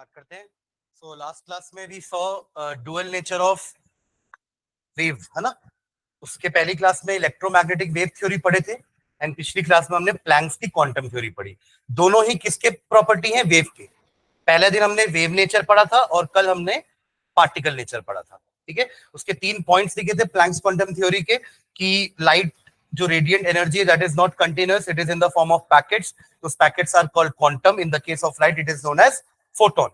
Start करते हैं। So last class में we saw dual nature of wave, है ना। उसके पहली क्लास में इलेक्ट्रोमैग्नेटिक वेव थ्योरी पढ़े थे एंड पिछली क्लास में हमने प्लैंक्स की क्वांटम थ्योरी पढ़ी। दोनों ही किसके प्रॉपर्टी हैं? वेव के। पहले दिन हमने वेव नेचर पढ़ा था और कल हमने पार्टिकल नेचर पढ़ा था। ठीक है, उसके 3 पॉइंट्स लिखे थे प्लैंक्स क्वांटम थ्योरी के कि लाइट जो रेडिएंट एनर्जी है that is not continuous, it is in the form of packets. those packets are called quantum. In the case of light it is known as photon.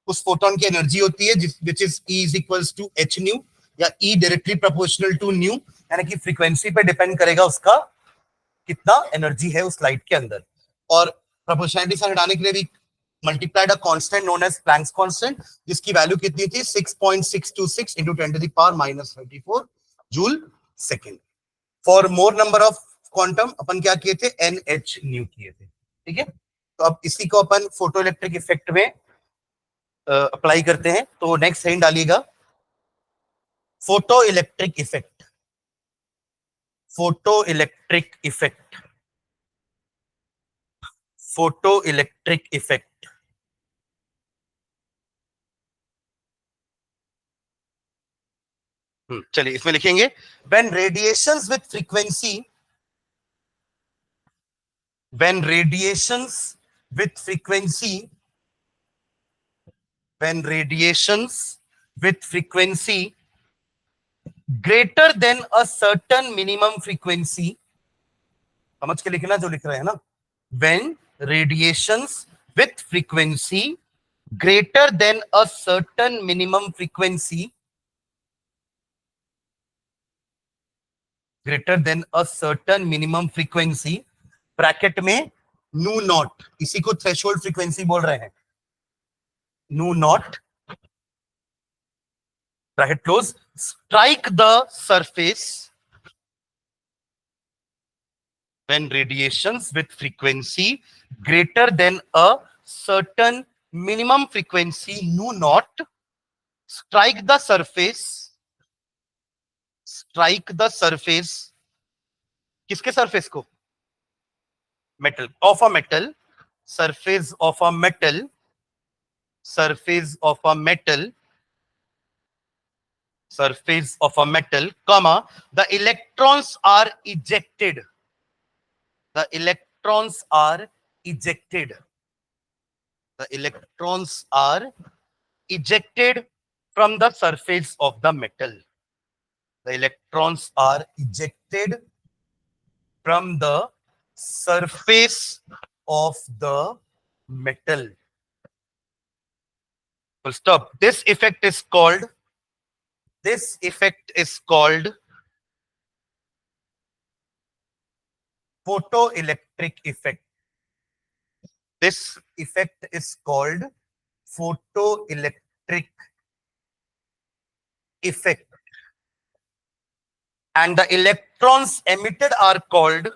उस photon की energy होती है which is E is equals to H nu या E directly proportional to nu, यानी कि frequency पे depend करेगा उसका कितना एनर्जी है उस लाइट के अंदर। और प्रोपोर्शनलिटी से हटाने के लिए भी multiplied a constant known as Planck's constant, जिसकी वैल्यू कितनी थी? 6.626 into 10 to the power minus 34 joule second. For more number of quantum अपन क्या किए थे? NH न्यू किए थे। ठीक है, तो अब इसी को अपन फोटो इलेक्ट्रिक इफेक्ट में अप्लाई करते हैं। तो नेक्स्ट हेडिंग डालिएगा, photo electric effect. Photo electric effect, photo electric effect. चलिए इसमें लिखेंगे when radiations with frequency, when radiations with frequency, when radiations with frequency greater than a certain minimum frequency, समझ के लिखना जो लिख रहे हैं ना, when radiations with frequency greater than a certain minimum frequency, greater than a certain minimum frequency, bracket में नू नॉट, इसी को थ्रेशोल्ड फ्रीक्वेंसी बोल रहे हैं, नू not, bracket close, strike the surface when radiations with frequency greater than a certain minimum frequency nu naught strike the surface, strike the surface, किसके surface को? Metal, of a metal, surface of a metal, surface of a metal, surface of a metal, comma, the electrons are ejected, the electrons are ejected, the electrons are ejected from the surface of the metal, the electrons are ejected from the surface of the metal. Full stop. This effect is called, this effect is called photoelectric effect. This effect is called photoelectric effect. And the electrons emitted are called,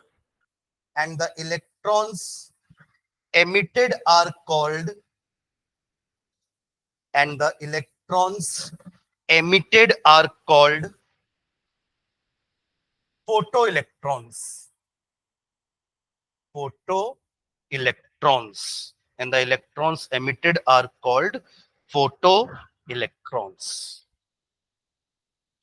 and the electrons emitted are called, and the electrons emitted are called photoelectrons. Photoelectrons. And the electrons emitted are called photoelectrons.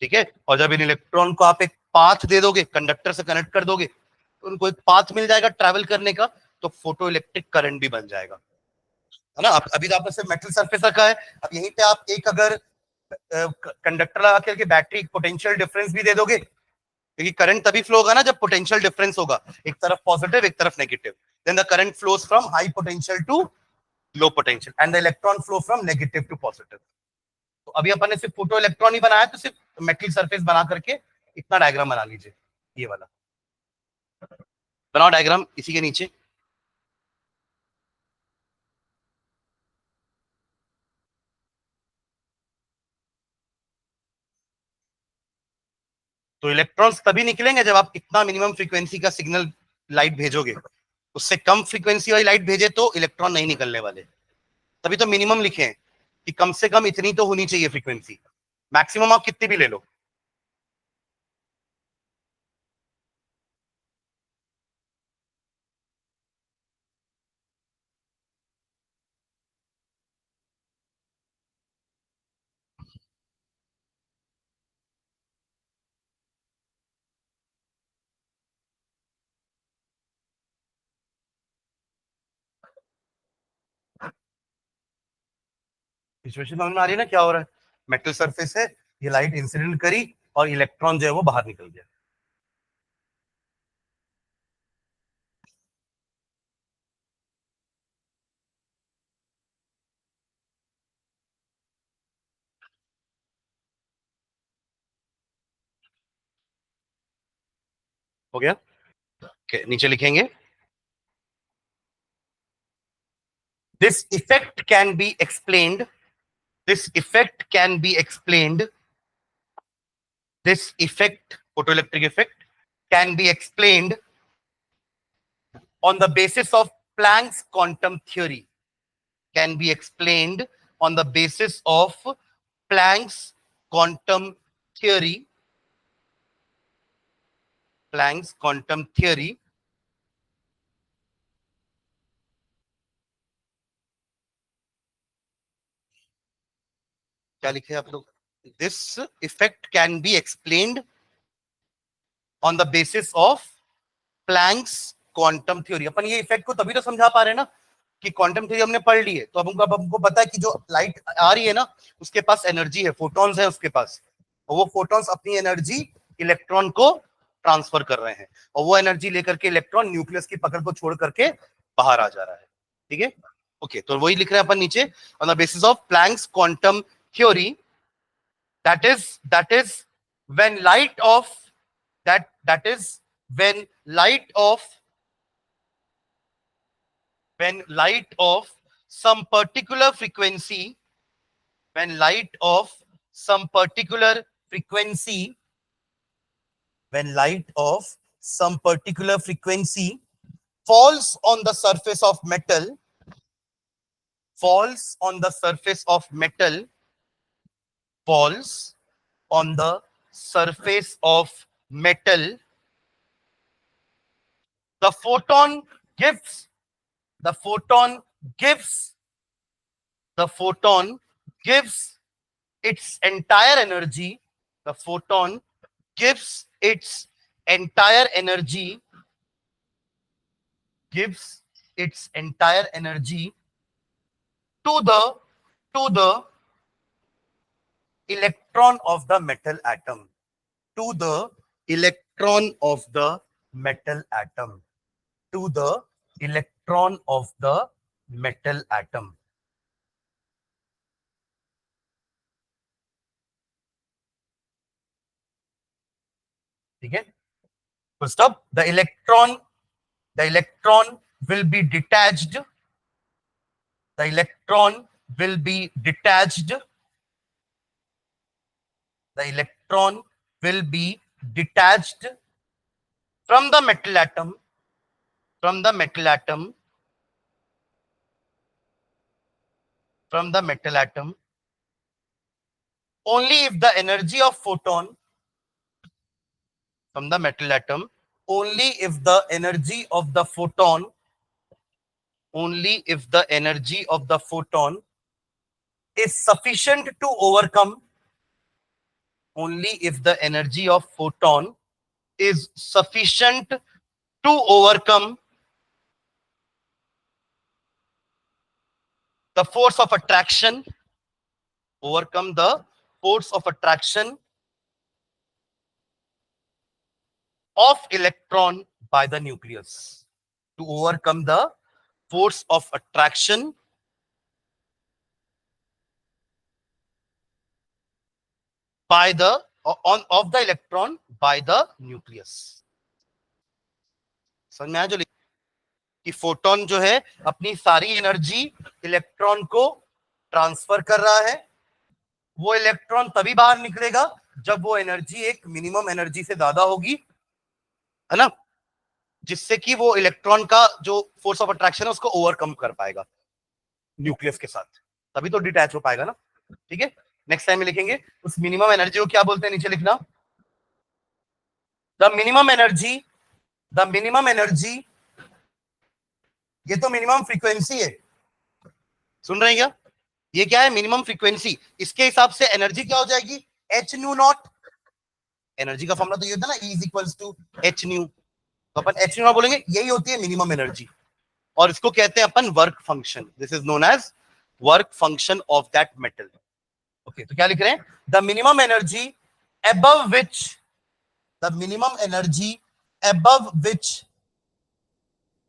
ठीक है, और जब इन electron को आप एक path दे दोगे, conductor से connect कर दोगे, तो उनको एक पाथ मिल जाएगा ट्रैवल करने का, तो फोटो इलेक्ट्रिक करंट भी बन जाएगा, है ना। अभी तो आपने सिर्फ मेटल सरफेस रखा है, अब यहीं पे आप एक अगर कंडक्टर लगा करके बैटरी पोटेंशियल डिफरेंस भी दे दोगे, क्योंकि करंट तभी फ्लो होगा ना जब पोटेंशियल डिफरेंस होगा, एक तरफ पॉजिटिव एक तरफ negative, then the current flows from high potential to low potential and the electron flow from negative to positive. तो अभी अपन ने सिर्फ फोटो इलेक्ट्रॉन ही बनाया, तो सिर्फ मेटल सरफेस बना करके इतना डायग्राम बना लीजिए, ये वाला बनाओ डायग्राम इसी के नीचे। तो इलेक्ट्रॉन्स तभी निकलेंगे जब आप इतना मिनिमम फ्रीक्वेंसी का सिग्नल लाइट भेजोगे, उससे कम फ्रीक्वेंसी वाली लाइट भेजे तो इलेक्ट्रॉन नहीं निकलने वाले, तभी तो मिनिमम लिखे हैं कि कम से कम इतनी तो होनी चाहिए फ्रीक्वेंसी, मैक्सिमम आप कितनी भी ले लो। सिचुएशन समझ में आ रही है ना क्या हो रहा है? मेटल सरफेस है, ये लाइट इंसिडेंट करी और इलेक्ट्रॉन जो है वो बाहर निकल गया। हो गया? okay, नीचे लिखेंगे this effect can be explained, this effect can be explained, this effect, photoelectric effect, can be explained on the basis of Planck's quantum theory, can be explained on the basis of Planck's quantum theory, Planck's quantum theory, क्या लिखे आप लोग? This effect can be explained on the basis of Planck's quantum theory. अपन ये effect को तभी तो समझा पा रहे हैं ना कि क्वांटम थ्योरी हमने पढ़ ली है, तो अब हमको पता है कि जो लाइट आ रही है ना उसके पास एनर्जी है, फोटॉन्स है उसके पास, और वो फोटॉन्स अपनी एनर्जी इलेक्ट्रॉन को ट्रांसफर कर रहे हैं, और वो एनर्जी लेकर के इलेक्ट्रॉन न्यूक्लियस की पकड़ को छोड़ करके बाहर आ जा रहा है। ठीक है, ओके, तो वही लिख रहे हैं अपन नीचे, on the basis of Planck's quantum theory, that is when light of that is when light of when light of some particular frequency, when light of some particular frequency, when light of some particular frequency falls on the surface of metal, falls on the surface of metal, falls on the surface of metal, the photon gives, the photon gives, the photon gives its entire energy, the photon gives its entire energy, gives its entire energy to the electron of the metal atom, to the electron of the metal atom, to the electron of the metal atom. ठीक है, तो stop, the electron will be detached, the electron will be detached, the electron will be detached from the metal atom, from the metal atom, from the metal atom, only if the energy of photon, from the metal atom, only if the energy of the photon, only if the energy of the photon is sufficient to overcome, only if the energy of photon is sufficient to overcome the force of attraction, overcome the force of attraction of electron by the nucleus, to overcome the force of attraction by the of the electron by the nucleus. समझ में आया? जो कि photon जो है अपनी सारी energy electron को ट्रांसफर कर रहा है, वो इलेक्ट्रॉन तभी बाहर निकलेगा जब वो एनर्जी एक मिनिमम एनर्जी से ज्यादा होगी, है ना, जिससे कि वो इलेक्ट्रॉन का जो फोर्स ऑफ अट्रैक्शन है उसको ओवरकम कर पाएगा न्यूक्लियस के साथ, तभी तो डिटैच हो पाएगा ना। ठीक है, नेक्स्ट टाइम में लिखेंगे उस मिनिमम एनर्जी को क्या बोलते हैं, नीचे लिखना, the minimum energy, the minimum energy, ये तो मिनिमम फ्रीक्वेंसी है, सुन रहे हैं क्या? ये क्या है? मिनिमम फ्रीक्वेंसी, इसके हिसाब से एनर्जी क्या हो जाएगी, एच न्यू नॉट, एनर्जी का फॉर्मूला तो ये होता है ना, E equals to H nu, तो अपन एच न्यू बोलेंगे, यही होती है मिनिमम एनर्जी, और इसको कहते हैं अपन work function, this is known as work function of that metal. Okay, तो क्या लिख रहे हैं? The minimum energy above which the minimum energy above which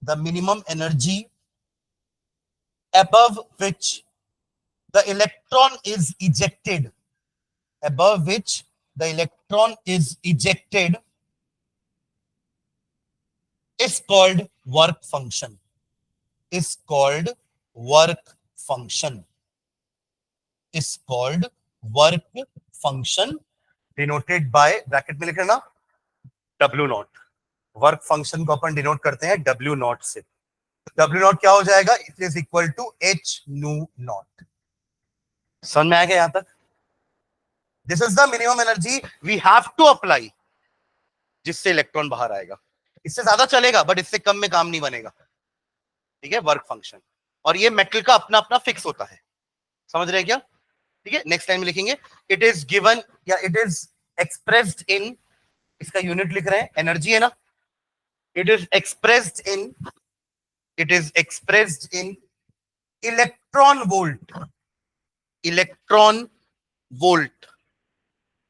the minimum energy above which the electron is ejected, above which the electron is ejected is called work function, is called work function, is called work function, denoted by bracket में लिख लेना W not. Work function को अपन denote करते हैं W naught से. W naught क्या हो जाएगा? It is equal to H nu naught. समझ में आएगा यहां तक? This is the minimum energy we have to apply, जिससे इलेक्ट्रॉन बाहर आएगा. इससे ज्यादा चलेगा बट इससे कम में काम नहीं बनेगा. ठीक है, वर्क फंक्शन. और ये मेटल का अपना अपना फिक्स होता है. समझ रहे हैं क्या? ठीक है, नेक्स्ट टाइम लिखेंगे. इट इज गिवन या इट इज एक्सप्रेस्ड इन, इसका यूनिट लिख रहे हैं, एनर्जी है ना. It is expressed in electron volt. Electron volt,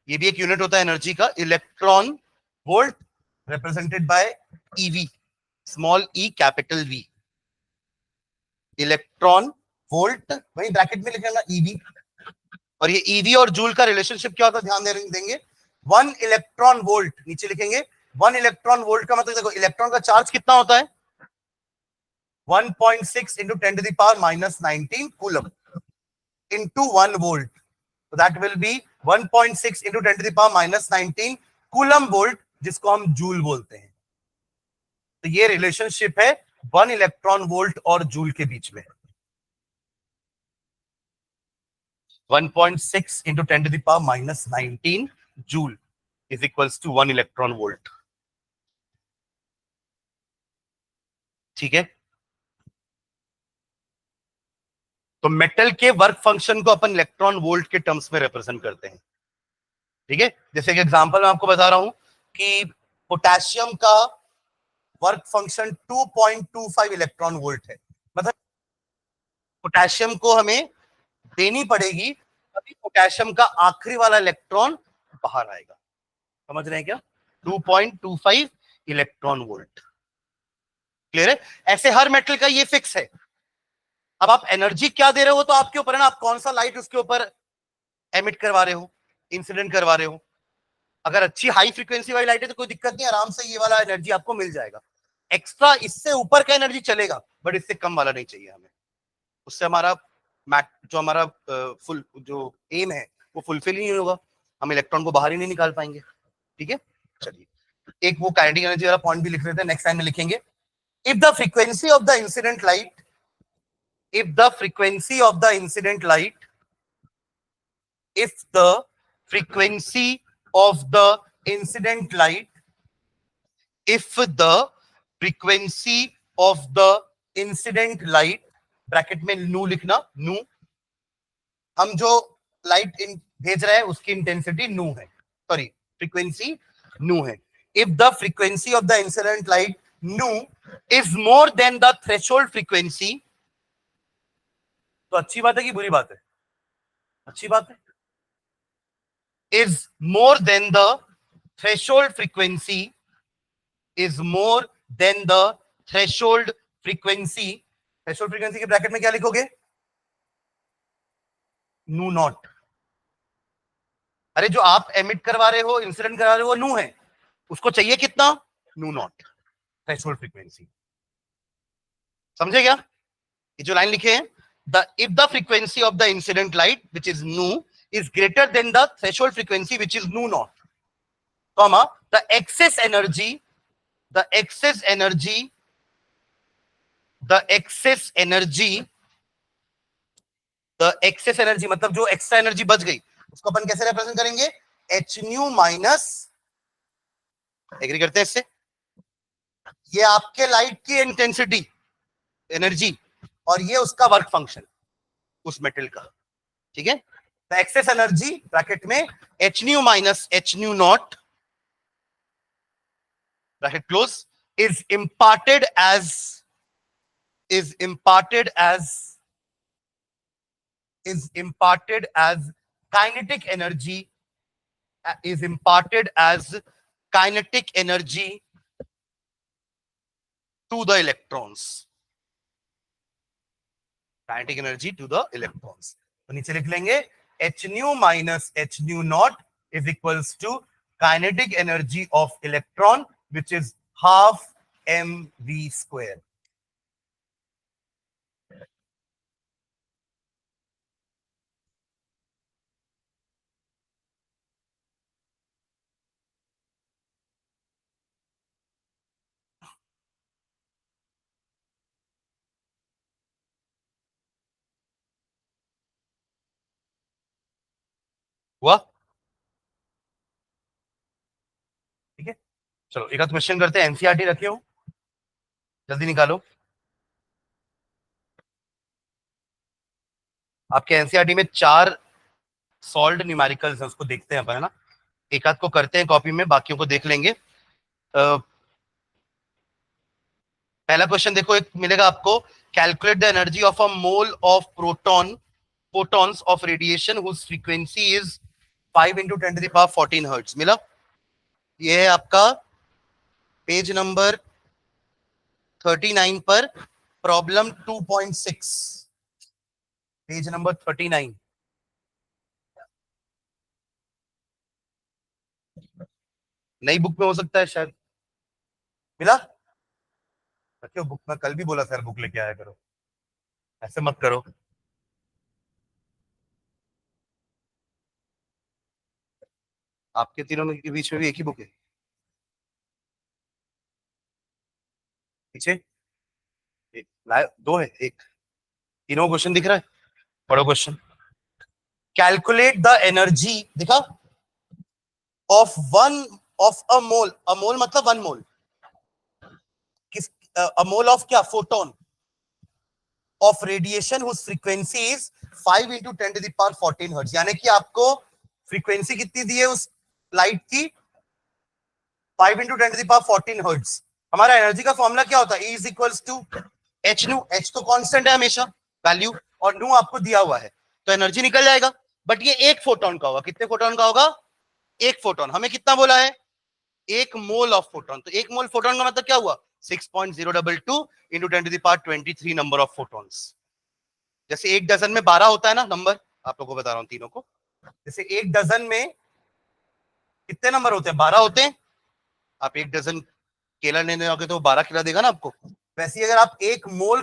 ये भी एक यूनिट होता है एनर्जी का. Electron volt represented by EV, small E capital V. Electron volt, वही ब्रैकेट में लिख लेना ईवी. और ये ईवी और जूल का रिलेशनशिप क्या होता है ध्यान देंगे. 1 इलेक्ट्रॉन वोल्ट, नीचे लिखेंगे 1 इलेक्ट्रॉन वोल्ट का मतलब देखो इलेक्ट्रॉन का चार्ज कितना होता है? 1.6 into 10 to the power minus 19 coulomb into 1 volt. So that will be 1.6 into 10 to the power minus 19 coulomb volt, जिसको हम जूल बोलते हैं. तो ये रिलेशनशिप है 1 इलेक्ट्रॉन वोल्ट और जूल के बीच में. 1.6 into 10 to the power minus 19 joule is equals to 1 electron volt. ठीक है, तो मेटल के वर्क फंक्शन को अपन इलेक्ट्रॉन वोल्ट के टर्म्स में रिप्रेजेंट करते हैं. ठीक है, जैसे कि एग्जांपल मैं आपको बता रहा हूं कि पोटेशियम का वर्क फंक्शन 2.25 इलेक्ट्रॉन वोल्ट है. मतलब पोटेशियम को हमें देनी पड़ेगी तभी पोटेशियम का आखिरी वाला इलेक्ट्रॉन बाहर आएगा. समझ रहे हैं क्या? 2.25 इलेक्ट्रॉन वोल्ट. क्लियर है? ऐसे हर मेटल का ये फिक्स है. अब आप एनर्जी क्या दे रहे हो तो आपके ऊपर है ना, आप कौन सा लाइट उसके ऊपर एमिट करवा रहे हो, इंसिडेंट करवा रहे हो. अगर अच्छी हाई फ्रीक्वेंसी वाली लाइट है तो कोई दिक्कत नहीं, आराम से ये वाला एनर्जी आपको मिल जाएगा. एक्स्ट्रा इससे ऊपर का एनर्जी चलेगा बट इससे कम वाला नहीं चाहिए हमें. उससे हमारा जो हमारा फुल जो एम है वो फुलफिल नहीं होगा, हम इलेक्ट्रॉन को बाहर ही नहीं निकाल पाएंगे. ठीक है, चलिए एक वो काइनेटिक एनर्जी वाला पॉइंट भी लिख लेते हैं, नेक्स्ट टाइम में लिखेंगे. If the frequency of the incident light, if the frequency of the incident light, if the frequency of the incident light, if the frequency of the incident light, bracket में नू लिखना, नू, हम जो light भेज रहे हैं उसकी इंटेंसिटी नू है, सॉरी फ्रीक्वेंसी नू है. If the frequency of the incident light nu is more than the threshold frequency, तो अच्छी बात है कि बुरी बात है? अच्छी बात है. Is more than the threshold frequency, is more than the threshold frequency. Threshold frequency के ब्रैकेट में क्या लिखोगे? नू नॉट. अरे जो आप एमिट करवा रहे हो, इंसिडेंट करवा रहे हो, वो नू है, उसको चाहिए कितना? नू नॉट, थ्रेशोल्ड फ्रीक्वेंसी. समझे क्या? ये जो लाइन लिखे हैं, if the frequency of the incident light which is nu is greater than the threshold frequency which is nu naught, comma the excess energy मतलब जो एक्स्ट्रा एनर्जी बच गई उसको अपन कैसे रिप्रेजेंट करेंगे? h nu माइनस, एग्री करते हैं इससे? ये आपके लाइट की इंटेंसिटी एनर्जी और ये उसका वर्क फंक्शन उस मेटल का. ठीक है, तो एक्सेस एनर्जी ब्रैकेट में h nu minus h nu not, bracket close, is imparted as is imparted as kinetic energy, is imparted as kinetic energy to the electrons. Kinetic energy to the electrons. तो नीचे लिख लेंगे h nu minus h nu naught is equals to kinetic energy of electron, which is half mv square. हुआ? ठीक है, चलो एक आध क्वेश्चन करते हैं। एनसीईआरटी रखे हो, जल्दी निकालो। आपके एनसीईआरटी में 4 सॉल्व्ड न्यूमेरिकल्स हैं, उसको देखते हैं अपन, है ना। एक आध को करते हैं कॉपी में, बाकियों को देख लेंगे। पहला क्वेश्चन देखो, एक मिलेगा आपको, calculate the energy of a mole of photons of radiation whose frequency is 5 into 10 to the power 14 hertz। मिला? ये है आपका पेज नंबर 39 पर, प्रॉब्लम 2.6, पेज नंबर 39। नई बुक में हो सकता है शायद। मिला? रखियो बुक में, कल भी बोला सर बुक लेके आया करो, ऐसे मत करो। आपके तीनों के बीच में भी एक ही बुक है पीछे? दो है, एक। तीनों क्वेश्चन दिख रहा है, पढ़ो क्वेश्चन। कैलकुलेट द एनर्जी, दिखा, of one, of a mole, a mole मतलब 1 मोल, किस, अ मोल ऑफ क्या, photon of radiation whose frequency is 5 into 10 to the power 14 hertz. यानी कि आपको फ्रीक्वेंसी कितनी दी है उस लाइट की, 5 into 10 to the power 14 hertz. हमारा एनर्जी का फॉर्मूला क्या होता है, E is equals to H new, H तो कांस्टेंट है हमेशा वैल्यू, और न्यू आपको दिया हुआ है, तो एनर्जी निकल जाएगा। बट ये एक फोटोन का होगा, कितने फोटोन का होगा, एक फोटोन। हमें कितना बोला है, 1 मोल ऑफ फोटोन, तो 1 मोल फोटोन का मतलब क्या हुआ, 6.022 into 10 to the power 23 number of photons. जैसे एक डजन में 12 होता है ना नंबर, आप लोगों को बता रहा हूं तीनों को, जैसे एक डजन में कितने नंबर होते हैं, 12 होते हैं। आप एक डजन केला लेने जाओगे तो 12 केला देगा ना आपको। वैसे ही अगर आप 1 मोल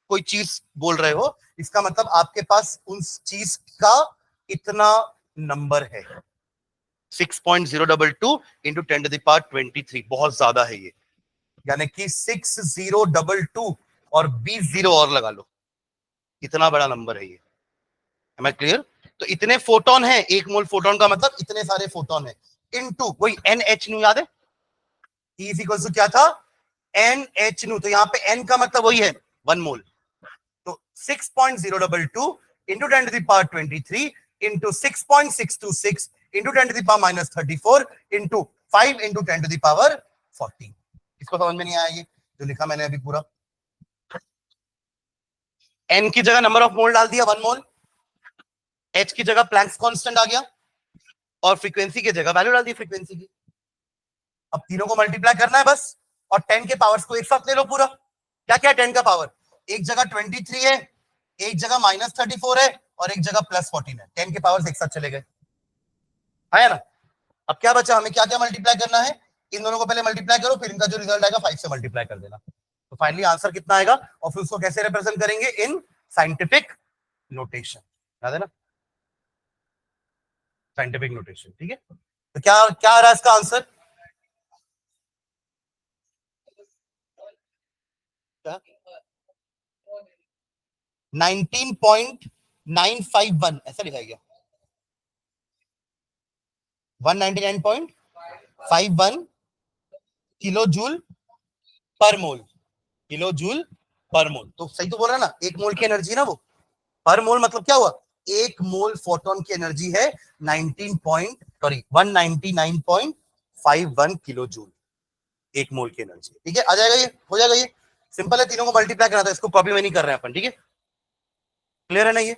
कोई चीज बोल रहे हो, इसका मतलब आपके पास उस चीज का इतना नंबर है, 6.022 into 10 to the power 23, बहुत ज्यादा है ये, यानी कि 6022 और 20 जीरो और लगा लो, इतना बड़ा नंबर है ये। Am I clear? तो इतने फोटोन है, 1 मोल फोटोन का मतलब इतने सारे फोटोन है, इनटू वही NH न्यू, याद है E इज इक्वल टू क्या था, NH न्यू, तो यहाँ पे N का मतलब वही है 1 मोल, तो 6.022 into 10 to the power 23 into 6.626 into 10 to the power minus 34 into 5 into 10 to the power 40। इसको समझ में नहीं आया ये जो लिखा मैंने अभी पूरा, N की जगह नंबर ऑफ मोल डाल दिया 1 मोल, H की जगह प्लैंक्स कांस्टेंट आ गया, और फ्रीक्वेंसी की जगह वैल्यू डाल दी फ्रीक्वेंसी की। अब तीनों को मल्टीप्लाई करना है बस, और 10 के पावर्स को एक साथ ले लो पूरा। क्या क्या 10 का पावर, एक जगह 23 है, एक जगह -34 है, और एक जगह +14 है, 10 के पावर्स एक साथ चले गए, है ना। अब क्या बचा, हमें क्या क्या मल्टीप्लाई करना है, इन दोनों को पहले मल्टीप्लाई करो, फिर इनका जो रिजल्ट आएगा 5 से मल्टीप्लाई कर देना, तो फाइनली आंसर कितना आएगा, और फिर उसको कैसे रिप्रेजेंट करेंगे, इन साइंटिफिक नोटेशन, याद है ना, साइंटिफिक नोटेशन। ठीक है, तो क्या क्या आ रहा है इसका आंसर, 19.951 ऐसा लिखा गया, 199.51 किलो जूल पर मोल, किलो जूल पर मोल, तो सही तो बोल रहा है ना, 1 मोल की एनर्जी ना वो, पर मोल मतलब क्या हुआ, 1 मोल फोटोन की एनर्जी है 199.51 किलो जूल, 1 मोल की एनर्जी। ठीक है, आ जाएगा ये, हो जाएगा ये, सिंपल है, तीनों को मल्टीप्लाई करना था, इसको कॉपी में नहीं कर रहे हैं अपन। ठीक है, क्लियर है ना ये।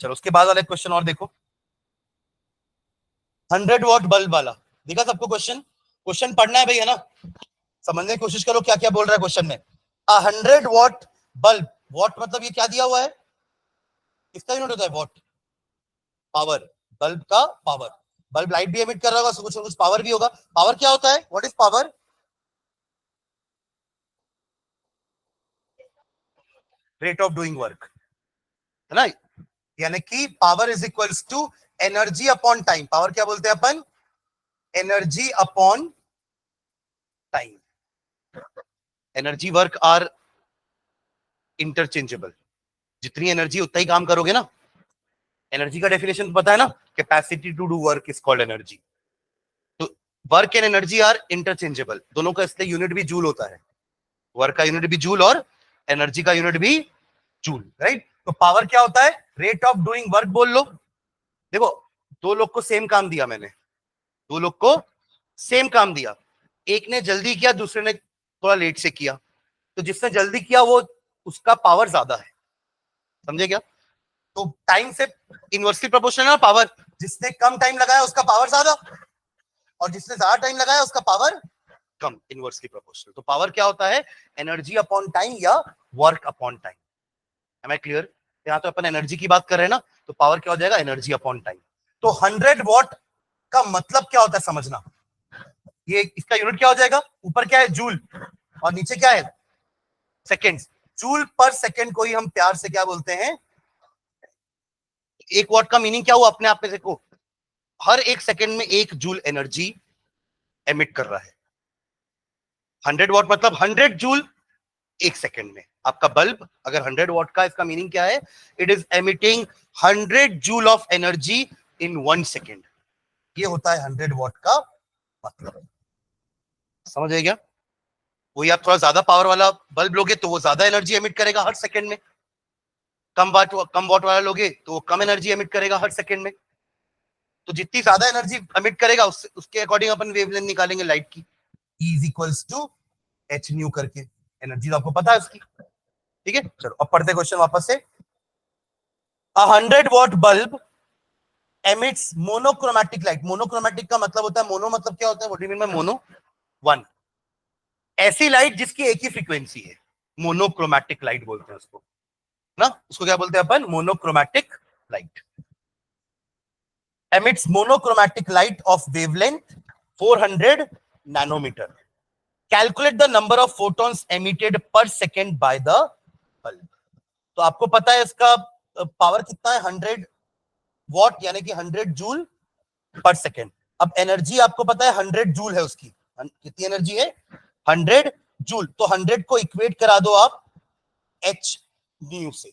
चलो उसके बाद वाला क्वेश्चन और देखो, 100 वॉट बल्ब वाला देखा सबको क्वेश्चन? क्वेश्चन पढ़ना है भाई, है ना? समझने की कोशिश करो क्या क्या बोल रहा है क्वेश्चन में। 100 वॉट बल्ब, वॉट मतलब ये क्या दिया हुआ है, किसका यूनिट होता है वॉट? पावर, बल्ब का पावर। बल्ब लाइट भी एमिट कर रहा होगा, कुछ पावर भी होगा। पावर क्या होता है, what is power? Rate of doing work, है ना? यानी कि power is equals to energy upon time. Power क्या बोलते हैं अपन? Energy upon time. Energy work are interchangeable, जितनी एनर्जी उतना ही काम करोगे ना। एनर्जी का डेफिनेशन पता है ना, capacity to do work is called energy. तो work and energy are interchangeable, दोनों का इसलिए यूनिट भी जूल होता है। वर्क का यूनिट भी जूल और एनर्जी का यूनिट भी जूल, राइट? तो पावर क्या होता है? रेट ऑफ डूइंग वर्क बोल लो। देखो, दो लोग को सेम काम दिया मैंने, दो लोग को सेम काम दिया, एक ने जल्दी किया, दूसरे ने थोड़ा लेट से किया। तो जिसने जल्दी किया वो, उसका पावर ज्यादा है, समझे क्या? तो टाइम से इनवर्सली प्रोपोर्शनल है पावर। जिसने कम टाइम लगाया उसका पावर ज्यादा, और जिसने ज्यादा टाइम लगाया उसका पावर कम, इनवर्सली प्रोपोर्शनल। तो पावर क्या होता है? एनर्जी अपॉन टाइम या work upon time. Am I clear? यहाँ तो अपन एनर्जी की बात कर रहे हैं ना, तो पावर क्या हो जाएगा? Energy upon time. तो 100 वॉट का मतलब क्या होता है समझना। ये इसका यूनिट क्या हो जाएगा? ऊपर क्या है? जूल, और नीचे क्या है? सेकेंड्स। जूल पर सेकेंड को ही हम प्यार से क्या बोलते हैं? 1 वॉट का मीनिंग क्या हुआ अपने आप में देखो, हर 1 सेकेंड में 1 जूल एनर्जी एमिट कर रहा है। 100 वॉट मतलब 100 जूल 1 सेकेंड में। आपका बल्ब अगर 100 वॉट का, इसका मीनिंग क्या है? It is emitting 100 joule of energy in 1 second. ये होता है 100 वॉट का मतलब, समझ आए क्या? वही आप थोड़ा ज्यादा पावर वाला बल्ब लोगे तो वो ज्यादा एनर्जी एमिट करेगा हर सेकेंड में, कम वॉट वाला लोगे तो वो कम एनर्जी एमिट करेगा हर सेकेंड में। तो जितनी ज्यादा एनर्जी एमिट करेगा उसके अकॉर्डिंग अपन वेवलेंथ निकालेंगे लाइट की, E is equals to H nu करके। एनर्जी तो आपको पता है उसकी, ठीक है? चलो अब पढ़ते क्वेश्चन वापस से। 100 watt bulb emits monochromatic light. Monochromatic का मतलब होता है, मोनो मतलब क्या होता है? What do you mean by mono? One. ऐसी लाइट जिसकी एक ही फ्रीक्वेंसी है, मोनोक्रोमैटिक लाइट बोलते हैं उसको ना। उसको क्या बोलते हैं अपन? Monochromatic light. emits monochromatic light of wavelength 400 nanometer. Calculate the number of photons emitted per second by the bulb. तो आपको पता है इसका पावर कितना है? 100 वॉट यानी कि 100 जूल पर सेकेंड। अब एनर्जी आपको पता है 100 जूल है उसकी, कितनी एनर्जी है? 100 जूल। तो 100 को इक्वेट करा दो आप एच न्यू से।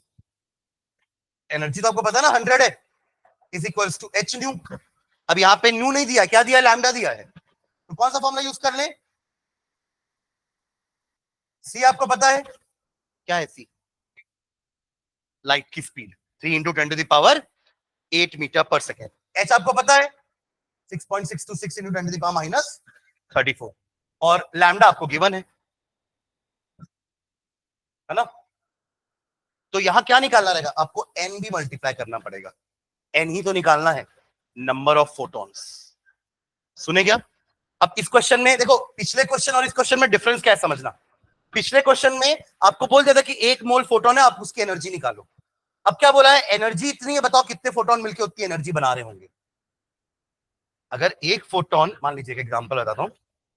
एनर्जी तो आपको पता है ना 100 है, is equals to H nu. अब यहां पे न्यू नहीं दिया, क्या दिया? लैम्डा दिया है। तो कौन सा फॉर्मूला यूज कर ले? सी आपको पता है क्या है? सी लाइट की स्पीड 3 इंटू 10⁻8 मीटर पर सेकेंड। एच आपको पता है 6.626 इंटू 10⁻34। और लैम्डा आपको गिवन है ना? तो यहां क्या निकालना रहेगा आपको? एन भी मल्टीप्लाई करना पड़ेगा। एन ही तो निकालना है, नंबर ऑफ फोटॉन्स। सुने क्या? अब इस क्वेश्चन में देखो, पिछले क्वेश्चन और इस क्वेश्चन में डिफरेंस क्या है समझना। पिछले क्वेश्चन में आपको बोल दिया था कि 1 मोल फोटोन है, आप उसकी एनर्जी निकालो। अब क्या बोला है? एनर्जी इतनी है, बताओ कितने फोटोन मिलकर उतनी एनर्जी बना रहे होंगे। अगर एक फोटोन, मान लीजिए एक एग्जांपल बताता हूं,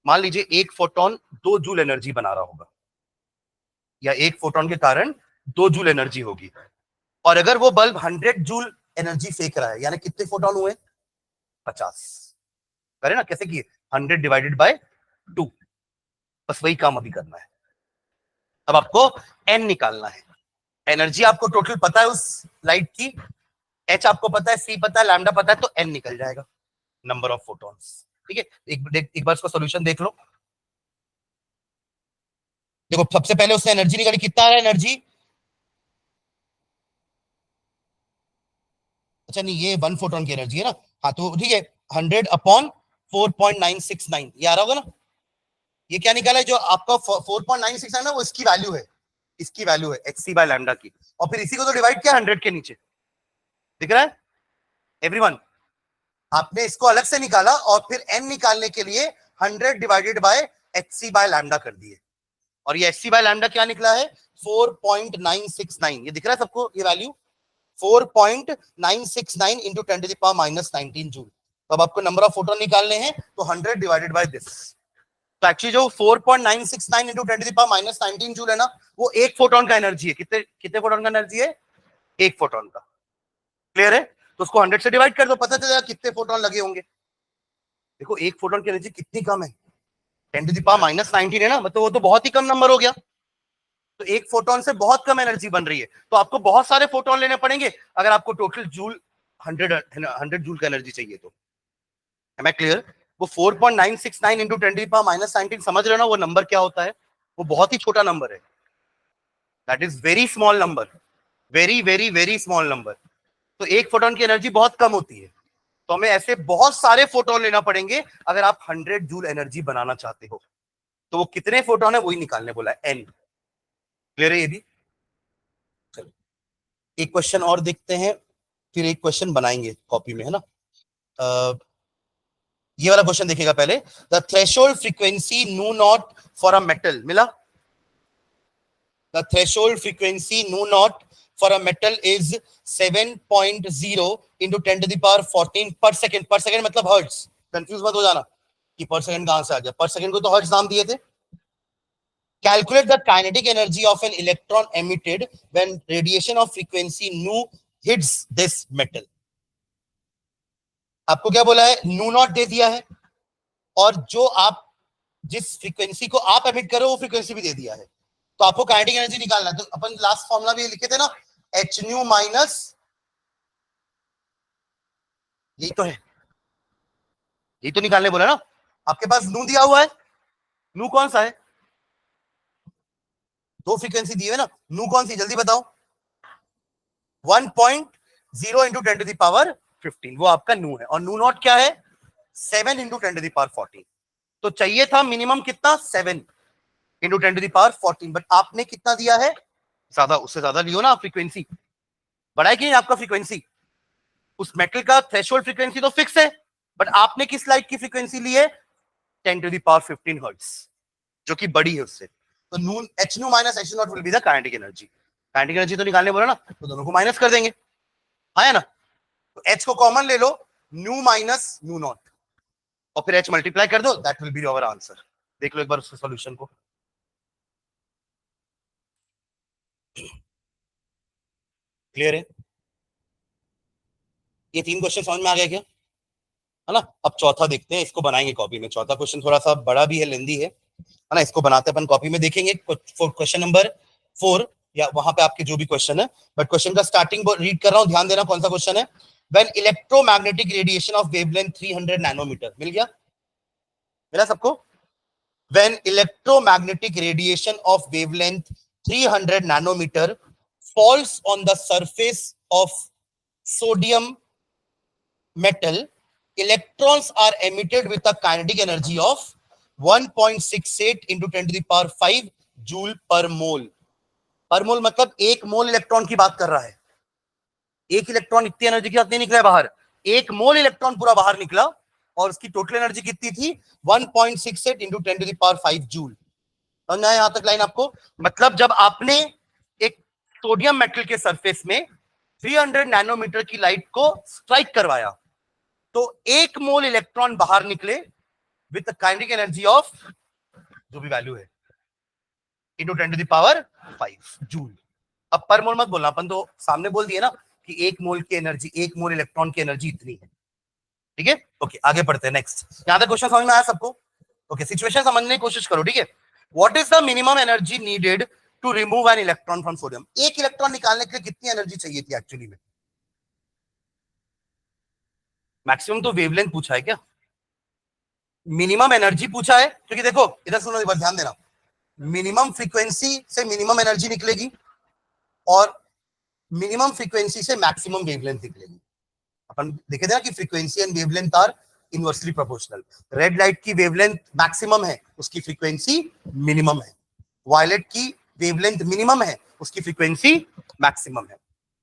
मान लीजिए एक फोटोन 2 जूल एनर्जी बना रहा होगा, या एक फोटोन के कारण 2 जूल एनर्जी होगी। और अगर वो बल्ब 100 जूल एनर्जी फेंक रहा है, यानी कितने फोटोन हुए? 50। करे ना कैसे किए? 100 डिवाइडेड बाय 2। बस वही काम अभी करना है। अब आपको एन निकालना है। एनर्जी आपको टोटल पता है उस लाइट की, एच आपको पता है, सी पता है, लैम्डा पता है, तो एन निकल जाएगा, नंबर ऑफ फोटॉन्स। ठीक है? एक बार इसका सॉल्यूशन देख लो। देखो सबसे पहले उसने एनर्जी निकाली, कितना आ रहा है एनर्जी? अच्छा नहीं, ये 1 फोटोन की एनर्जी है ना। हाँ तो ठीक है, 100/4.969 ये आ रहा होगा ना। ये क्या निकाला है? जो आपका 4.969 ना, वो इसकी वैल्यू है, इसकी वैल्यू है एच सी बाय लैम्डा की। और फिर इसी को तो डिवाइड किया 100 के नीचे, दिख रहा है एवरीवन? आपने इसको अलग से निकाला और फिर n निकालने के लिए 100 divided bye hc by lambda कर दिए, और ये hc बाय लैम्डा क्या निकला है? 4.969। ये दिख रहा है सबको ये value? 4.969 into 10 to the power minus 19 joule. तो अब आपको नंबर ऑफ फोटोन निकालने हैं, तो 100 डिवाइडेड बाय दिस। तो एक्चुअली जो 4.969 into 10 to the power minus 19 joule है ना, वो एक फोटोन का एनर्जी है। कितने कितने फोटोन का एनर्जी है? एक फोटोन का। क्लियर है? तो उसको 100 से डिवाइड कर दो, पता चलेगा कितने फोटोन लगे होंगे। देखो एक फोटोन की एनर्जी कितनी कम है, 10 टू द पावर माइनस 19 है ना, मतलब वो तो बहुत ही कम नंबर हो गया। तो एक फोटोन से बहुत कम एनर्जी बन रही है, तो आपको बहुत सारे फोटोन लेने पड़ेंगे अगर आपको टोटल जूल 100 जूल का एनर्जी चाहिए तो। Am I clear? वो 4.969 into 10 to the power minus 19, समझ रहे हो ना वो नंबर क्या होता है? वो बहुत ही छोटा नंबर है। That is very small number, very very very small number. तो एक फोटोन की एनर्जी बहुत कम होती है, तो हमें ऐसे बहुत सारे फोटोन लेना पड़ेंगे अगर आप 100 जूल एनर्जी बनाना चाहते हो। तो वो कितने फोटोन है वही निकालने बोला है, n। क्लियर है ये भी? चलो एक क्वेश्चन और देखते हैं, फिर एक क्वेश्चन बनाएंगे कॉपी में, है ना। ये वाला क्वेश्चन देखिएगा पहले। The threshold frequency nu naught for a metal, मिला? The threshold frequency nu naught for a metal is 7.0 into 10 to the power 14 पर सेकेंड। पर सेकेंड मतलब हर्ट्ज, कंफ्यूज मत हो जाना कि पर सेकेंड कहां से आ गया। पर सेकेंड को तो हर्ट्ज नाम दिए थे। Calculate the kinetic energy of an electron emitted when radiation of frequency nu hits this metal. आपको क्या बोला है? nu नॉट दे दिया है, और जो आप जिस फ्रीक्वेंसी को आप एमिट करो वो फ्रीक्वेंसी भी दे दिया है। तो आपको काइनेटिक एनर्जी निकालना है। तो अपन लास्ट फॉर्मूला भी लिखे थे ना, एच न्यू माइनस, यही तो है, यही तो निकालने बोला ना। आपके पास नू दिया हुआ है, नू कौन सा है? दो फ्रीक्वेंसी दी है ना, नू कौन सी जल्दी बताओ? 1.0 इंटू 10 टू द पावर 15, वो आपका नू है। और नू नॉट क्या है? 7 इंटू 10 टू द पावर 14। तो चाहिए था मिनिमम कितना? 7 into 10 to the power 14, but आपने कितना दिया है? ज्यादा, उससे ज्यादा लियो ना फ्रीक्वेंसी। बड़ा है कि नहीं आपका फ्रीक्वेंसी? उस मेटल का थ्रेशोल्ड फ्रीक्वेंसी तो फिक्स है, बट आपने किस लाइट की फ्रीक्वेंसी ली है? 10 टू द पावर 15 हर्ट्ज, जो कि बड़ी है उससे। तो नू H nu minus H not will be the kinetic energy. Kinetic energy तो निकालने बोला ना, तो दोनों को माइनस कर देंगे, है ना। तो एच को कॉमन ले लो, न्यू माइनस न्यू नॉट, और फिर एच मल्टीप्लाई कर दो, that will be your answer. देख लो एक बार उसके सॉल्यूशन को। क्लियर है? ये तीन क्वेश्चन समझ में आ गया क्या, है ना? अब चौथा देखते हैं, इसको बनाएंगे कॉपी में। चौथा क्वेश्चन थोड़ा सा बड़ा भी है, लेंदी है ना। इसको बनाते अपन कॉपी में देखेंगे। क्वेश्चन नंबर 4, या वहां पे आपके जो भी क्वेश्चन है, बट क्वेश्चन का स्टार्टिंग रीड कर रहा हूं, ध्यान देना कौन सा क्वेश्चन है। When electromagnetic radiation of wavelength 300 nanometre, मिल गया? मिला सबको? When electromagnetic radiation of wavelength 300 nanometer falls on the surface of sodium metal, electrons are emitted with a kinetic energy of 1.68 into 10 to the power 5 joule per mole. पर मोल मतलब एक मोल electron की बात कर रहा है। एक इलेक्ट्रॉन इतनी एनर्जी के साथ नहीं निकला बाहर, एक मोल इलेक्ट्रॉन पूरा बाहर निकला, और उसकी टोटल एनर्जी कितनी थी? 1.68 into 10 to the power 5 joule. समझ आया यहां तक लाइन आपको? मतलब जब आपने एक सोडियम मेटल के सरफेस में 300 नैनोमीटर की लाइट को स्ट्राइक करवाया, तो एक मोल इलेक्ट्रॉन बाहर निकले विद काइनेटिक एनर्जी ऑफ जो भी वैल्यू है into 10 to the power 5 joule. अब पर मोल मत बोलना, अपन तो सामने बोल दिए ना कि एक मोल की एनर्जी, एक मोल इलेक्ट्रॉन की एनर्जी इतनी है। ठीक है, ओके आगे पढ़ते हैं। नेक्स्ट, यहां तक क्वेश्चन समझ में आया सबको? ओके, सिचुएशन समझने की कोशिश करो। ठीक है, what is the minimum energy needed to remove an electron from sodium? एक इलेक्ट्रॉन निकालने के लिए कितनी एनर्जी चाहिए थी एक्चुअली में? मैक्सिमम तो वेवलेंथ पूछा है क्या, मिनिमम एनर्जी पूछा है? क्योंकि देखो इधर सुनो, एक बार ध्यान देना, मिनिमम फ्रीक्वेंसी से मिनिमम एनर्जी निकलेगी, और मिनिमम फ्रीक्वेंसी से मैक्सिमम वेवलेंथ निकलेगी। अपन देखे थे ना कि frequency and wavelength are inversely proportional. Red light की वेवलेंथ मैक्सिमम है, उसकी फ्रीक्वेंसी मिनिमम है। वायलेट की वेवलेंथ मिनिमम है, उसकी फ्रीक्वेंसी मैक्सिमम है।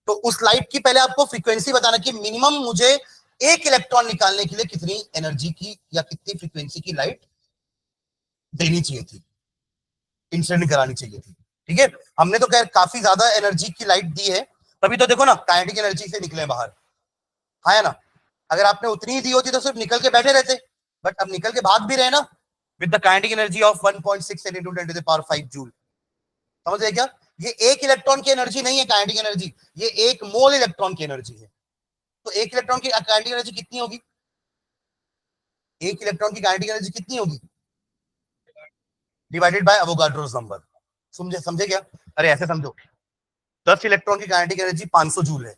तो उस लाइट की पहले आपको फ्रीक्वेंसी बताना कि मिनिमम मुझे एक इलेक्ट्रॉन निकालने के लिए कितनी एनर्जी की या कितनी फ्रीक्वेंसी की लाइट देनी चाहिए थी, इंसिडेंट करानी चाहिए थी। ठीक है, हमने तो खैर काफी ज्यादा एनर्जी की लाइट दी है, तभी तो देखो ना काइनेटिक एनर्जी से निकले बाहर, है ना। अगर आपने उतनी ही दी होती तो सिर्फ निकल के बैठे रहते, बट अब निकल के भाग भी रहे ना, with the kinetic energy of 1.68 into 10 to the power 5 joule. समझ रहे क्या? ये एक इलेक्ट्रॉन की एनर्जी नहीं है काइनेटिक एनर्जी, ये एक मोल इलेक्ट्रॉन की एनर्जी है। तो एक इलेक्ट्रॉन की काइनेटिक एनर्जी कितनी होगी? एक इलेक्ट्रॉन की काइनेटिक एनर्जी कितनी होगी? Divided by Avogadro's number. समझे समझे क्या? अरे ऐसे समझो, 10 इलेक्ट्रॉन की काइनेटिक एनर्जी 500 जूल है।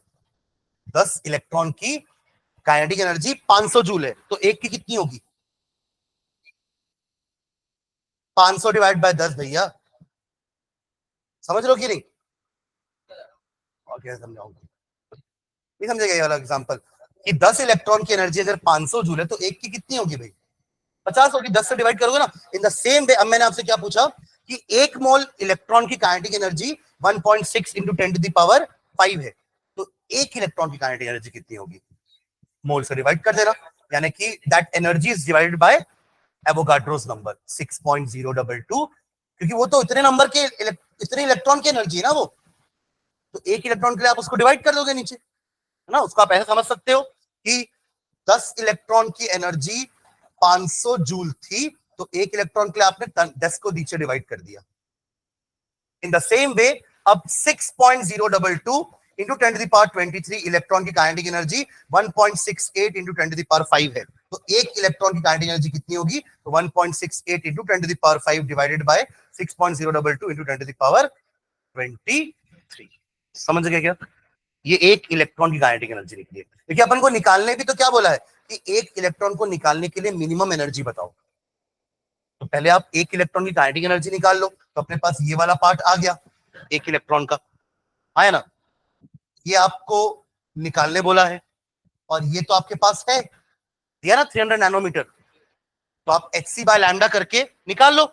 10 इलेक्ट्रॉन की काइनेटिक एनर्जी 500 जूल है, तो एक की कितनी होगी? 500 डिवाइड बाय 10 भैया। समझ लो कि नहीं? और क्या समझाऊंगा, नहीं समझेगा ये वाला एग्जांपल कि 10 इलेक्ट्रॉन की एनर्जी अगर 500 जूल है तो एक की कितनी होगी भाई? 50 होगी। 10 से डिवाइड करोगे ना। इन द सेम वे अब मैंने आपसे क्या पूछा कि एक मोल इलेक्ट्रॉन की kinetic energy 1.6 into 10 to the power 5 है, तो एक इलेक्ट्रॉन की काइनेटिक एनर्जी कितनी होगी? मोल से डिवाइड कर देना, यानी कि that energy is divided by Avogadro's number 6.022, क्योंकि वो तो इतने नंबर के इतने इलेक्ट्रॉन की एनर्जी है ना वो, तो एक इलेक्ट्रॉन के लिए आप उसको डिवाइड कर दोगे नीचे, है ना। उसको आप ऐसे समझ सकते हो कि 10 इलेक्ट्रॉन की एनर्जी 500 जूल थी, तो एक इलेक्ट्रॉन के लिए आपने 10 को नीचे डिवाइड कर दिया। इन द सेम वे अब 6.022 into 10 to the power 23 electron की kinetic energy 1.68 into 10 to the power 5 है, तो एक इलेक्ट्रॉन की काइनेटिक एनर्जी कितनी होगी? तो 1.68 into 10 to the power 5 divided by 6.022 into 10 to the power 23। समझ गए क्या? ये एक इलेक्ट्रॉन की काइनेटिक एनर्जी निकली है। देखिए अपन को निकालने भी तो क्या बोला है कि एक इलेक्ट्रॉन को निकालने के लिए मिनिमम एनर्जी बताओ। तो पहले आप एक इलेक्ट्रॉन की काइनेटिक एनर्जी निकाल लो, तो अपने पास ये वाला पार्ट आ गया एक इलेक्ट्रॉन का, आया ना। ये आपको निकालने बोला है, और ये तो आपके पास है दिया ना 300 नैनोमीटर, तो आप hc बाय लैम्डा करके निकाल लो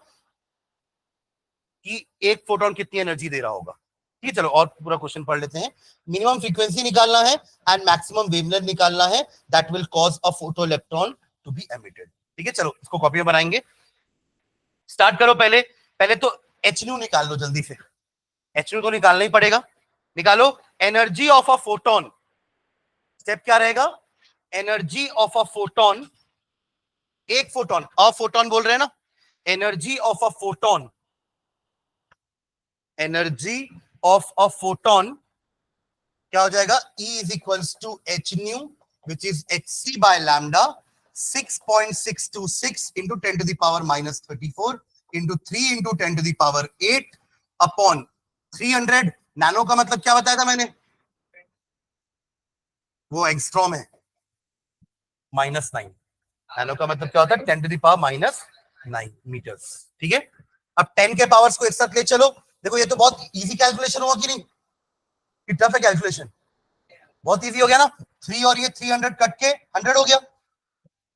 कि एक फोटोन कितनी एनर्जी दे रहा होगा। ठीक है, चलो और पूरा क्वेश्चन पढ़ लेते हैं। मिनिमम फ्रीक्वेंसी निकालना है एंड मैक्सिमम वेवलेंथ निकालना है that will cause a photo electron to be emitted. ठीक है, चलो इसको कॉपी में बनाएंगे। स्टार्ट करो। पहले पहले तो एच न्यू निकाल लो जल्दी से, एच न्यू तो निकालना ही पड़ेगा। निकालो energy of a photon. Step क्या रहेगा? एनर्जी ऑफ अ फोटोन, एक फोटोन, अ फोटोन बोल रहे हैं ना, energy of a photon, energy of a photon क्या हो जाएगा? E is equals to h nu which is hc by lambda 6.626 into 10 to the power minus 34 into 3 into 10 to the power 8 upon 300। Nano का मतलब क्या बताया था मैंने? वो एंगस्ट्रॉम है, -9। नैनो का मतलब क्या होता है? 10 to the power -9 मीटर्स। ठीक है, अब 10 के पावर्स को एक साथ ले चलो। देखो ये तो बहुत इजी कैलकुलेशन हुआ कि नहीं? कि टफ है कैलकुलेशन? बहुत इजी हो गया ना। 3 और ये 300 कट के 100 हो गया,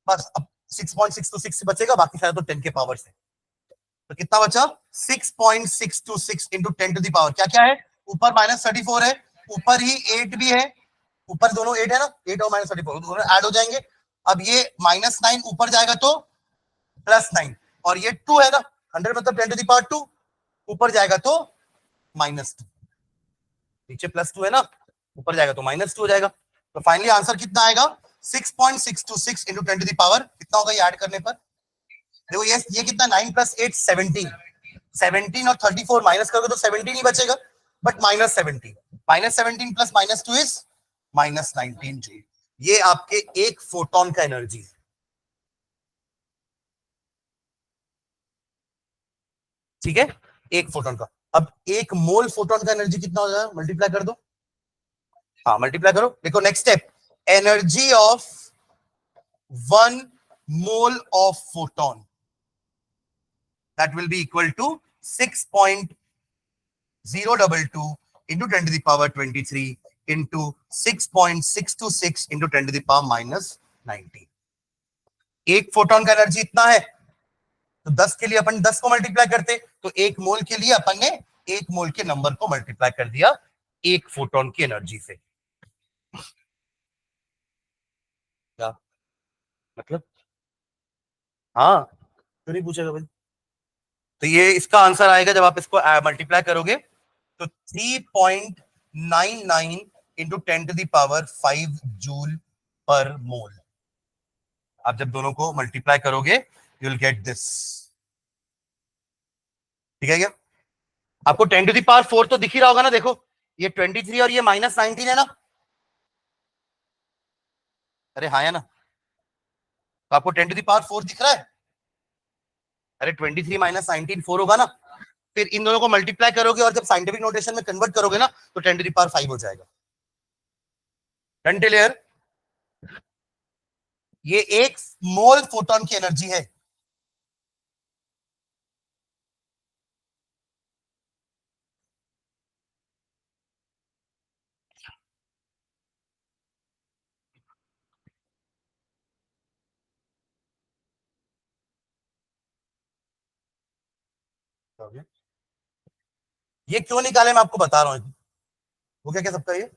बस अब 6.626 से बचेगा, बाकी सारे तो 10 के पावर से। तो कितना बचा? 6.626 इंटू 10 टू दी पावर क्या क्या है? ऊपर -34 है, ऊपर ही 8 भी है, ऊपर दोनों 8 है ना, 8 और -34 दोनों ऐड हो जाएंगे। अब ये -9 ऊपर जाएगा तो +9, और ये 2 है ना, 100 मतलब 10 टू दी पावर 2, ऊपर जाएगा तो -2, नीचे +2 है ना, ऊपर जाएगा तो -2 हो जाएगा। तो फाइनली आंसर कितना आएगा? 6.626 इंटू 10 टू दी पावर कितना होगा ये ऐड करने पर? देखो ये कितना, 9 + 8 17, 17 और 34 माइनस करोगे तो 17 ही बचेगा, बट -17, -17 प्लस -2 इज -19 जूल। ये आपके एक फोटोन का एनर्जी है। ठीक है, एक फोटोन का। अब एक मोल फोटोन का एनर्जी कितना हो जाएगा? मल्टीप्लाई कर दो। हाँ मल्टीप्लाई करो। देखो next step, energy of 1 mole of photon that will be equal to 6.022 into 10 to the power 23 into 6.626 into 10 to the power -19। एक फोटोन का एनर्जी इतना है, तो 10 के लिए अपन 10 को मल्टीप्लाई करते, तो एक मोल के लिए अपन ने एक मोल के नंबर को मल्टीप्लाई कर दिया एक फोटोन की एनर्जी से। क्या मतलब? हाँ, क्यों नहीं पूछेगा भाई? तो ये इसका आंसर आएगा जब आप इसको मल्टीप्लाई करोगे तो 3.99 इंटू 10⁵ जूल पर मोल। आप जब दोनों को मल्टीप्लाई करोगे यू विल गेट दिस। ठीक है क्या? आपको 10⁴ तो दिख ही रहा होगा ना, देखो ये 23 और ये -19 है ना। अरे हाँ है ना? तो आपको 10⁴ दिख रहा है? अरे 23 -19 4 होगा ना। फिर इन दोनों को मल्टीप्लाई करोगे और जब साइंटिफिक नोटेशन में कन्वर्ट करोगे ना तो 10⁵ हो जाएगा। क्लियर? ये एक मोल फोटोन की एनर्जी है। ये क्यों निकाले मैं आपको बता रहा हूं। वो क्या क्या सबका ये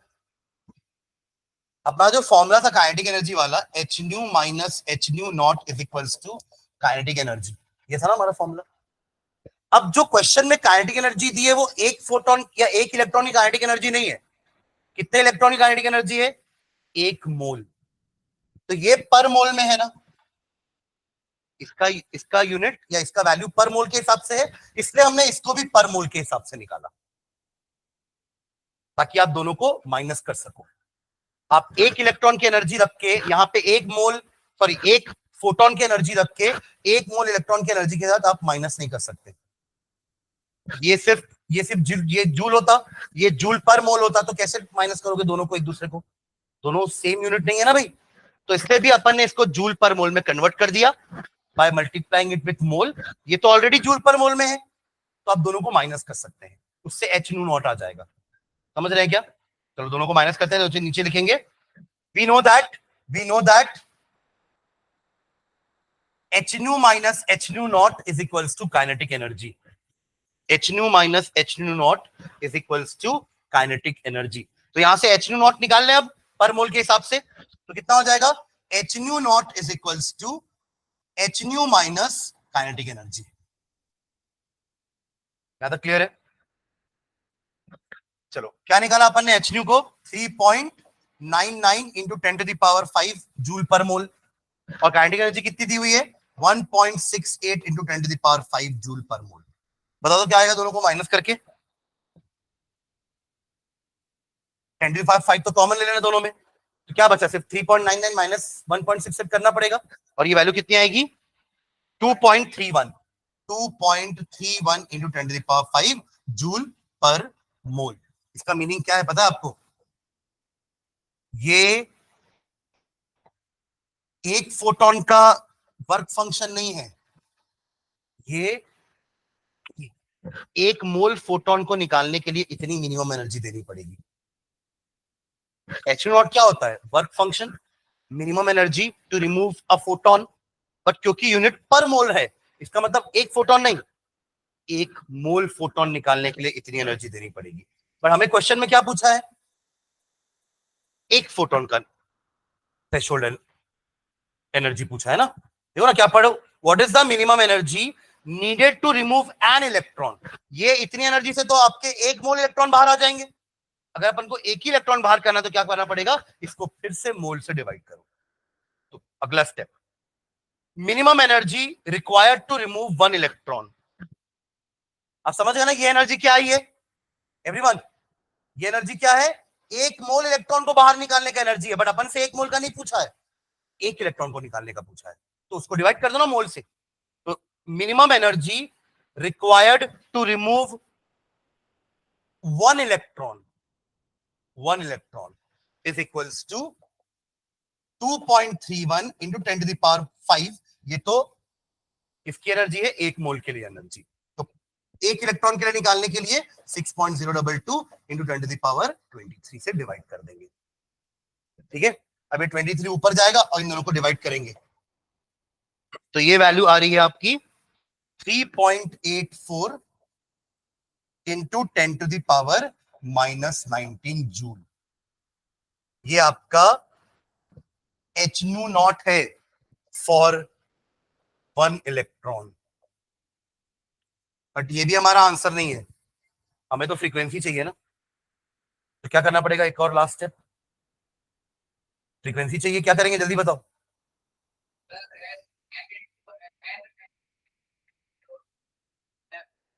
अपना जो फॉर्मूला था काइनेटिक एनर्जी वाला, H nu minus H nu naught is equals to kinetic energy, ये था ना हमारा फॉर्मूला। अब जो क्वेश्चन में काइनेटिक एनर्जी दी है वो एक फोटोन या एक इलेक्ट्रॉन की काइनेटिक एनर्जी नहीं है। कितने इलेक्ट्रॉन की काइनेटिक एनर्जी है? एक मोल। तो ये पर मोल में है ना, इसका इसका यूनिट या इसका वैल्यू पर मोल के हिसाब से है, इसलिए हमने इसको भी पर मोल के हिसाब से निकाला ताकि आप दोनों को माइनस कर सको। आप एक इलेक्ट्रॉन की एनर्जी रख के यहाँ पे एक मोल, सॉरी एक फोटोन की एनर्जी रख के एक मोल इलेक्ट्रॉन की एनर्जी के साथ आप माइनस नहीं कर सकते। ये सिर्फ ये जूल होता, ये जूल पर मोल होता तो कैसे माइनस करोगे दोनों को एक दूसरे को? दोनों सेम यूनिट नहीं है ना भाई। तो इसलिए भी अपन ने इसको जूल पर मोल में कन्वर्ट कर दिया बाय मल्टीप्लाइंग इट विथ मोल। ये तो ऑलरेडी जूल पर मोल में है तो आप दोनों को माइनस कर सकते हैं, उससे एच न्यू नॉट आ जाएगा। समझ रहे हैं क्या? चलो दोनों को माइनस करते हैं तो नीचे लिखेंगे we know that H nu minus H nu naught is equals to kinetic energy. H nu minus H nu naught is equals to kinetic energy. तो यहां से एच न्यू नॉट निकाल लें अब पर मोल के हिसाब से, तो कितना हो जाएगा? H nu naught is equals to H nu minus kinetic energy. क्या तक क्लियर है? चलो क्या निकाला अपन ने एच न्यू को? 3.99 इंटू 10⁵ जूल पर मोल। और काइनेटिक एनर्जी कितनी दी हुई है? 1.68 इंटू 10⁵ जूल पर मोल। बता दो क्या आएगा दोनों को माइनस करके? 10⁵ तो कॉमन ले लेना दोनों में, तो क्या बचा? सिर्फ 3.99 माइनस 1.68 करना पड़ेगा और ये वैल्यू कितनी आएगी? 2.31। 2.31 इंटू 10⁵ जूल पर मोल। इसका मीनिंग क्या है पता है आपको? ये एक फोटोन का वर्क फंक्शन नहीं है, ये एक मोल फोटोन को निकालने के लिए इतनी मिनिमम एनर्जी देनी पड़ेगी। एच नॉट क्या होता है? Work function, minimum energy to remove a photon. But क्योंकि यूनिट पर मोल है इसका मतलब एक फोटोन नहीं, एक मोल फोटोन निकालने के लिए इतनी एनर्जी देनी पड़ेगी। पर हमें क्वेश्चन में क्या पूछा है? एक फोटोन का थ्रेशोल्ड एनर्जी पूछा है ना। देखो ना क्या पढ़ो, what is the minimum energy needed to remove an electron. ये इतनी एनर्जी से तो आपके एक मोल इलेक्ट्रॉन बाहर आ जाएंगे। अगर अपन को एक ही इलेक्ट्रॉन बाहर करना तो क्या करना पड़ेगा? इसको फिर से मोल से डिवाइड करो। तो अगला step, minimum energy required to remove one electron. आप समझ गए ना ये एनर्जी क्या आई है एवरीवन? ये एनर्जी क्या है? एक मोल इलेक्ट्रॉन को बाहर निकालने का एनर्जी है, बट अपन से एक मोल का नहीं पूछा है, एक इलेक्ट्रॉन को निकालने का पूछा है। तो उसको डिवाइड कर दो ना मोल से। तो minimum energy required to remove one electron, one electron is equals to 2.31 into 10⁵। ये तो इसकी एनर्जी है एक मोल के लिए एनर्जी। तो एक इलेक्ट्रॉन के लिए निकालने के लिए 6.022 इंटू 10⁻23 से डिवाइड कर देंगे। ठीक है, अभी 23 ऊपर जाएगा और इन दोनों को डिवाइड करेंगे तो ये वैल्यू आ रही है आपकी 3.84 इंटू 10⁻³ -19 जूल। ये आपका एच न्यू नॉट है फॉर 1 इलेक्ट्रॉन। बट ये भी हमारा आंसर नहीं है, हमें तो फ्रीक्वेंसी चाहिए ना। तो क्या करना पड़ेगा, एक और लास्ट स्टेप, फ्रीक्वेंसी चाहिए, क्या करेंगे जल्दी बताओ।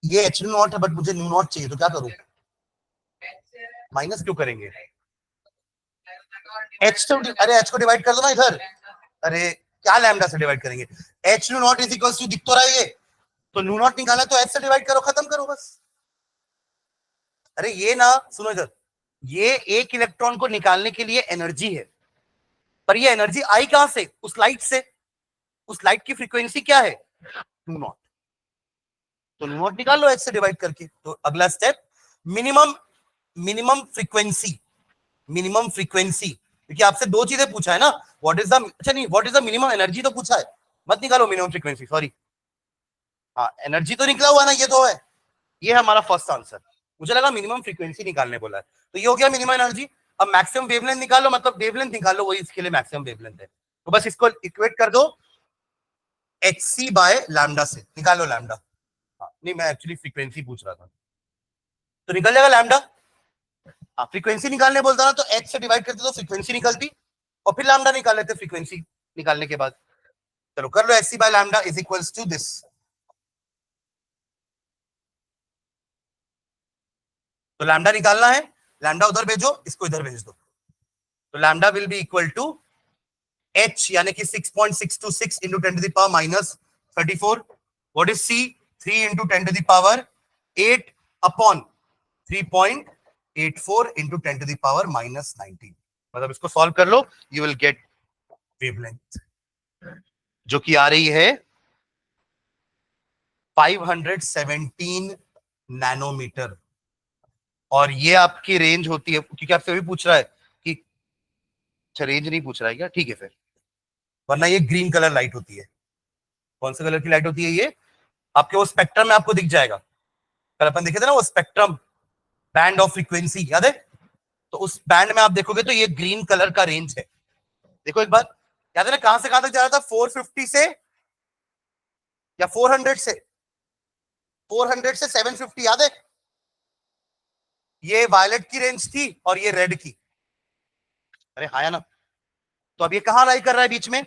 ये एच न्यू नॉट है बट मुझे न्यू नॉट चाहिए, तो क्या करूं, माइनस क्यों करेंगे, एच तो, अरे एच को डिवाइड कर दो ना इधर, अरे क्या लैम्डा से डिवाइड करेंगे, H nu naught is equal to, दिख तो रहा है ये, तो न्यू नॉट निकाला तो एच से डिवाइड करो, खत्म करो बस। अरे ये ना सुनो इधर, ये एक इलेक्ट्रॉन को निकालने के लिए एनर्जी है, पर ये एनर्जी आई कहां से, उस लाइट से, उस लाइट की फ्रीक्वेंसी क्या है, न्यू नॉट, तो न्यू नॉट निकाल लो एच से डिवाइड करके। तो अगला step, minimum minimum frequency, minimum frequency, क्योंकि आपसे दो चीजें पूछा है ना, व्हाट इज द, अच्छा नहीं, what is the minimum energy तो पूछा है, मत निकालो मिनिमम फ्रीक्वेंसी, सॉरी, हाँ एनर्जी तो निकला हुआ ना, ये तो है, ये है हमारा फर्स्ट आंसर, मुझे लगा मिनिमम फ्रीक्वेंसी निकालने बोला है, तो ये हो गया मिनिमम एनर्जी। अब मैक्सिमम वेवलेंथ निकालो, मतलब वेवलेंथ निकालो, वही इसके लिए मैक्सिमम वेवलेंथ है, तो बस इसको इक्वेट कर दो एच सी बाय लैम्डा से, निकालो लैम्डा, हाँ नहीं मैं एक्चुअली फ्रीक्वेंसी पूछ रहा था, तो निकल जाएगा लैम्डा, हाँ फ्रीक्वेंसी निकालने बोलता ना तो एच से डिवाइड करते तो फ्रीक्वेंसी निकलती, और फिर लैम्डा निकाल लेते फ्रीक्वेंसी निकालने के बाद। चलो कर लो, H C by lambda is equals to this, तो लैम्डा निकालना है, लैम्डा उधर भेजो, इसको इधर भेज दो, तो lambda will be equal to H यानी कि 6.626 into 10 to the power -34, what is C, 3 into 10 to the power 8 upon 3.84 into 10 to the power -19, मतलब इसको सॉल्व कर लो, यू विल गेट वेवलेंथ जो कि आ रही है 517 नैनोमीटर, और ये आपकी रेंज होती है, क्योंकि आपसे भी पूछ रहा है कि, अच्छा रेंज नहीं पूछ रहा है क्या, ठीक है फिर, वरना ये ग्रीन कलर लाइट होती है, कौन से कलर की लाइट होती है ये, आपके वो स्पेक्ट्रम में आपको दिख जाएगा, कल अपन देखे थे ना वो स्पेक्ट्रम, बैंड ऑफ फ्रीक्वेंसी याद है, तो उस बैंड में आप देखोगे तो ये ग्रीन कलर का रेंज है, देखो एक बार, याद है ना कहां से कहां तक जा रहा था, 450 से या 400 से, 400 से 750 याद है, ये वायलेट की रेंज थी और ये रेड की, अरे हाँ ना, तो अब ये कहां लाई कर रहा है बीच में,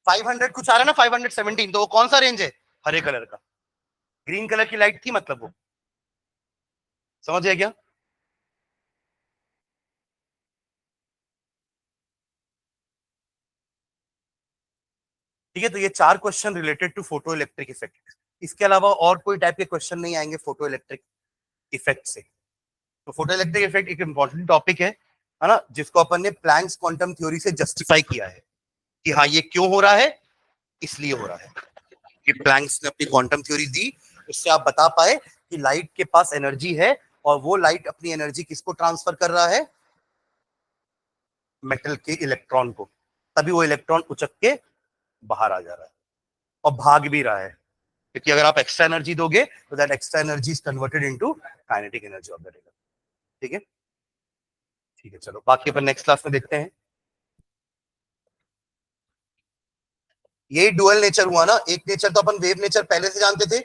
500 कुछ आ रहा है ना, 517, तो वो कौन सा रेंज है, हरे कलर का, ग्रीन कलर की लाइट थी मतलब वो, समझ गया क्या। ठीक है, तो ये 4 question related to photo electric effect, इसके अलावा और कोई टाइप के क्वेश्चन नहीं आएंगे फोटो इलेक्ट्रिक इफेक्ट से। तो फोटो इलेक्ट्रिक इफेक्ट एक इंपॉर्टेंट टॉपिक है ना, जिसको अपन ने प्लैंक्स क्वांटम थ्योरी से जस्टिफाई किया है कि हाँ ये क्यों हो रहा है, इसलिए हो रहा है कि प्लैंक्स ने अपनी क्वांटम थ्योरी दी, उससे आप बता पाए कि लाइट के पास एनर्जी है, और वो लाइट अपनी एनर्जी किसको ट्रांसफर कर रहा है, मेटल के इलेक्ट्रॉन को, तभी वो इलेक्ट्रॉन उचक के बाहर आ जा रहा है और भाग भी रहा है, क्योंकि अगर आप एक्स्ट्रा एनर्जी दोगे तो that extra energy is converted into kinetic energy of the रे। ठीक है, ठीक है, चलो बाकी अपन नेक्स्ट क्लास में देखते हैं। यही डुअल नेचर हुआ ना, एक नेचर तो अपन वेव नेचर पहले से जानते थे,